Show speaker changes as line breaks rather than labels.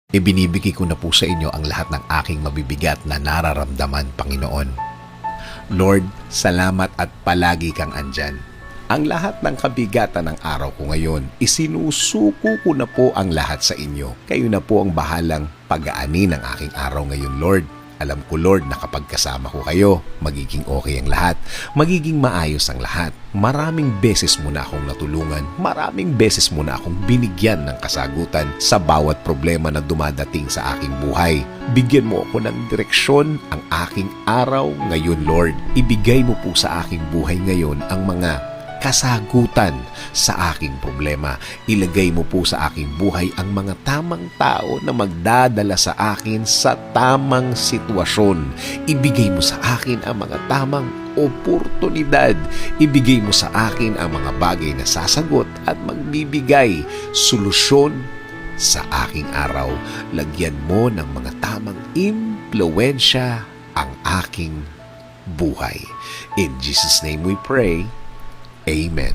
Ibinibigay ko na po sa inyo ang lahat ng aking mabibigat na nararamdaman, Panginoon. Lord, salamat at palagi kang andyan. Ang lahat ng kabigatan ng araw ko ngayon, isinusuko ko na po ang lahat sa inyo. Kayo na po ang bahalang pag-aani ng aking araw ngayon, Lord. Alam ko, Lord, na kapag kasama ko kayo, magiging okay ang lahat. Magiging maayos ang lahat. Maraming beses mo na akong natulungan. Maraming beses mo na akong binigyan ng kasagutan sa bawat problema na dumadating sa aking buhay. Bigyan mo ako ng direksyon ang aking araw ngayon, Lord. Ibigay mo po sa aking buhay ngayon ang mga kasagutan sa aking problema. Ilagay mo po sa aking buhay ang mga tamang tao na magdadala sa akin sa tamang sitwasyon. Ibigay mo sa akin ang mga tamang oportunidad. Ibigay mo sa akin ang mga bagay na sasagot at magbibigay solusyon sa aking araw. Lagyan mo ng mga tamang impluwensya ang aking buhay. In Jesus' name we pray. Amen.